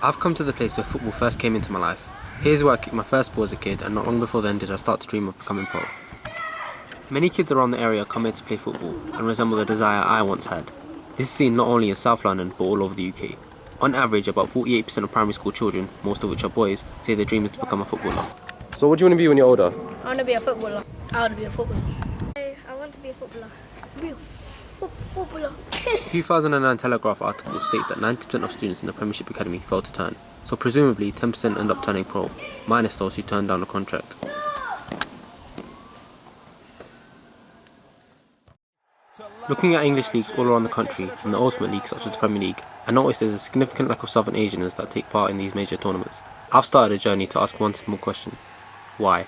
I've come to the place where football first came into my life. Here's where I kicked my first ball as a kid, and not long before then did I start to dream of becoming pro. Many kids around the area come here to play football and resemble the desire I once had. This is seen not only in South London but all over the UK. On average, about 48% of primary school children, most of which are boys, say their dream is to become a footballer. So what do you want to be when you're older? I want to be a footballer. I want to be a footballer. I want to be a footballer. Be a footballer. 2009 Telegraph article states that 90% of students in the Premiership Academy fail to turn, so presumably 10% end up turning pro, minus those who turn down a contract. Looking at English leagues all around the country and the ultimate leagues such as the Premier League, I noticed there's a significant lack of Southern Asians that take part in these major tournaments. I've started a journey to ask one simple question: why?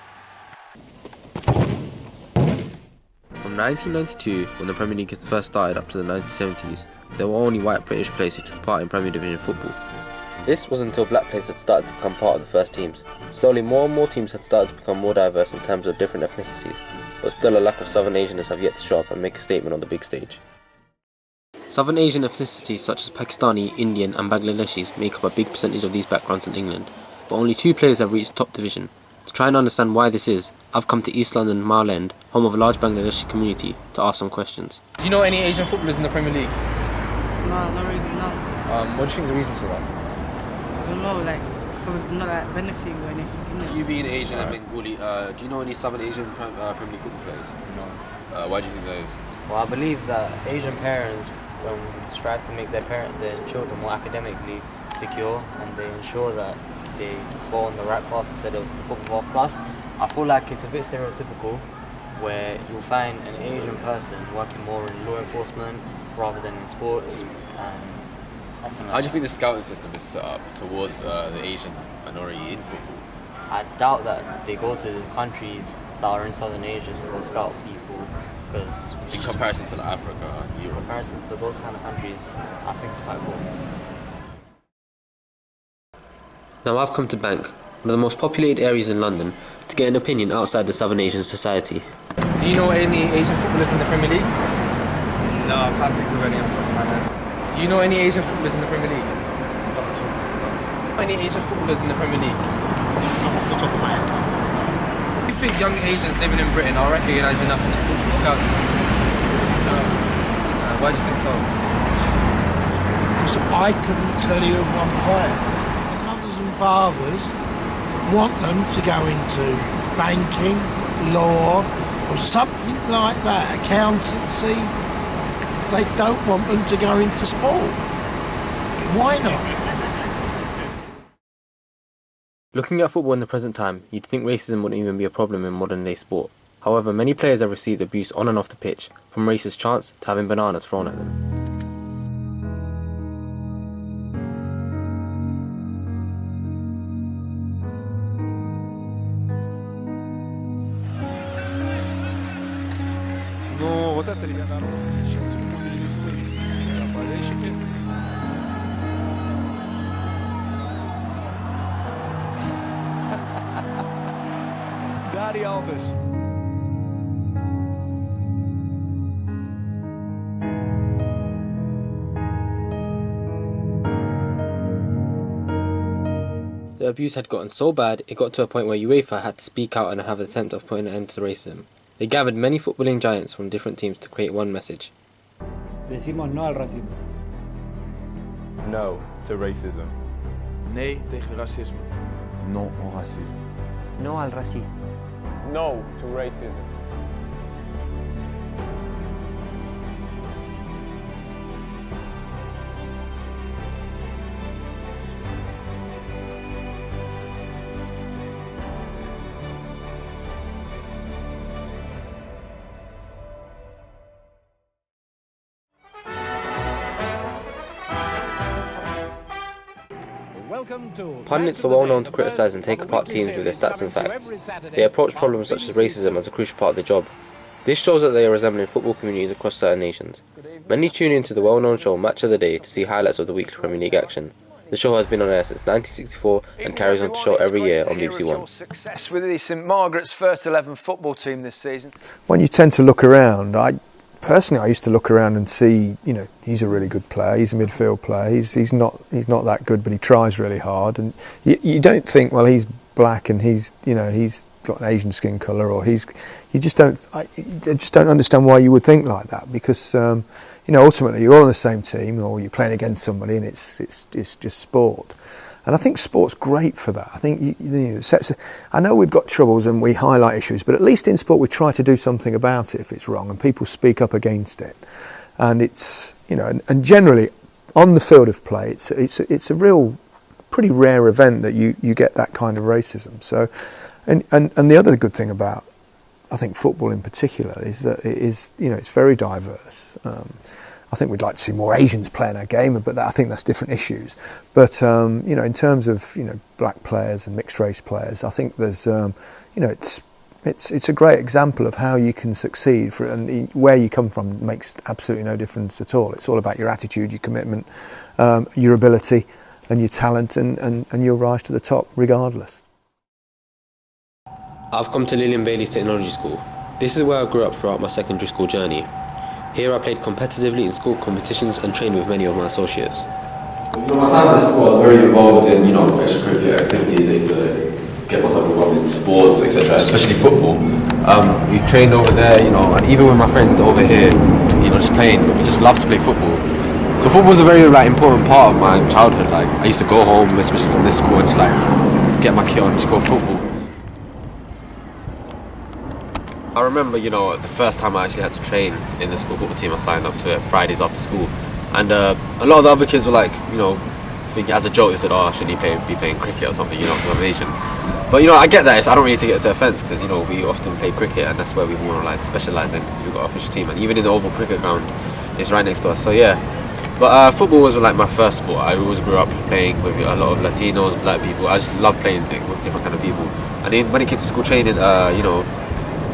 From 1992, when the Premier League first started, up to the 1970s, there were only white British players who took part in Premier Division football. This was until black players had started to become part of the first teams. Slowly more and more teams had started to become more diverse in terms of different ethnicities, but still a lack of Southern Asians have yet to show up and make a statement on the big stage. Southern Asian ethnicities such as Pakistani, Indian and Bangladeshis make up a big percentage of these backgrounds in England, but only 2 players have reached top division. To try and understand why this is, I've come to East London, Mile End, home of a large Bangladeshi community, to ask some questions. Do you know any Asian footballers in the Premier League? No, not really, no. What do you think the reasons for that? I don't know, probably not like benefiting or anything. You being Asian and Bengali, do you know any Southern Asian Premier League football players? No. Why do you think that is? Well, I believe that Asian parents strive to make their children more academically secure, and they ensure that they go on the right path instead of the football path. Plus, I feel like it's a bit stereotypical where you'll find an Asian person working more in law enforcement rather than in sports. How do you think the scouting system is set up towards the Asian minority in football? I doubt that they go to countries that are in Southern Asia to go scout people, because In comparison to like Africa and in Europe? comparison to those kind of countries, I think it's quite cool. Now I've come to Bank, one of the most populated areas in London, to get an opinion outside the Southern Asian society. Do you know any Asian footballers in the Premier League? No, I can't think of any off the top of my head. Do you know any Asian footballers in the Premier League? Not at all. Any Asian footballers in the Premier League? Not off the top of my head. Do you think young Asians living in Britain are recognised enough in the football scouting system? No. Why do you think so? Because I couldn't tell you of one player. Mothers and fathers want them to go into banking, law, or something like that, accountancy. They don't want them to go into sport. Why not? Looking at football in the present time, you'd think racism wouldn't even be a problem in modern day sport. However, many players have received abuse on and off the pitch, from racist chants to having bananas thrown at them. Но вот эта народность сейчас увидели свои болельщики. Daddy Elvis. The abuse had gotten so bad, it got to a point where UEFA had to speak out and have an attempt of putting an end to racism. They gathered many footballing giants from different teams to create one message. Decimos no al racismo. No to racism. Nee tegen racisme. Non au racisme. No al racismo. No to racism. Pundits are well known to criticise and take apart teams with their stats and facts. They approach problems such as racism as a crucial part of their job. This shows that they are resembling football communities across certain nations. Many tune into the well-known show Match of the Day to see highlights of the weekly Premier League action. The show has been on air since 1964 and carries on to show every year on BBC One. Success with the St Margaret's first 11 football team this season. When you tend to look around, I personally, I used to look around and see, you know, he's a really good player. He's a midfield player. He's not that good, but he tries really hard. And you don't think, well, he's black and he's got an Asian skin colour, or you just don't understand why you would think like that, because ultimately you're all on the same team, or you're playing against somebody, and it's just sport. And I think sport's great for that. I think I know we've got troubles and we highlight issues, but at least in sport we try to do something about it if it's wrong, and people speak up against it. And it's and generally on the field of play, it's a real pretty rare event that you get that kind of racism. So, and the other good thing about, I think, football in particular is that it is, it's very diverse. I think we'd like to see more Asians playing our game, but I think that's different issues. But in terms of black players and mixed race players, I think there's it's a great example of how you can succeed. And where you come from makes absolutely no difference at all. It's all about your attitude, your commitment, your ability, and your talent, and you'll rise to the top regardless. I've come to Lillian Bailey's Technology School. This is where I grew up throughout my secondary school journey. Here I played competitively in school competitions and trained with many of my associates. My time at the school, I was very involved in extracurricular activities. I used to get myself involved in sports, etc., especially football. We trained over there, and even with my friends over here, just playing. We just loved to play football. So football was a very important part of my childhood. Like, I used to go home, especially from this school, and just get my kit on and just go football. I remember, the first time I actually had to train in the school football team. I signed up to it Fridays after school, and a lot of the other kids were like, thinking as a joke, they said, "Oh, shouldn't he be playing cricket or something?" Because I'm Asian. But I get that. I don't really take it to offence, because we often play cricket, and that's where we want to specialise in, because we've got an official team, and even in the Oval Cricket Ground, it's right next to us. So yeah. But football was my first sport. I always grew up playing with a lot of Latinos, black people. I just love playing with different kind of people. And then when it came to school training,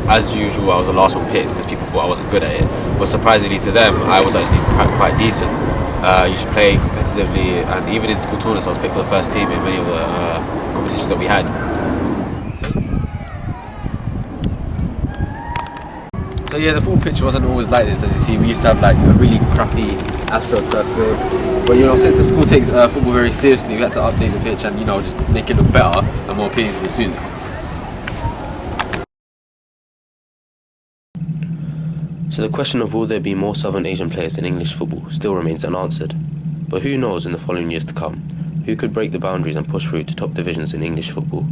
as usual, I was the last one picked because people thought I wasn't good at it. But surprisingly to them, I was actually quite decent. I used to play competitively, and even in school tournaments, I was picked for the first team in many of the competitions that we had. So yeah, the full pitch wasn't always like this. As you see, we used to have a really crappy AstroTurf field. But since the school takes football very seriously, we had to update the pitch and just make it look better and more appealing to the students. So the question of will there be more Southern Asian players in English football still remains unanswered. But who knows in the following years to come, who could break the boundaries and push through to top divisions in English football?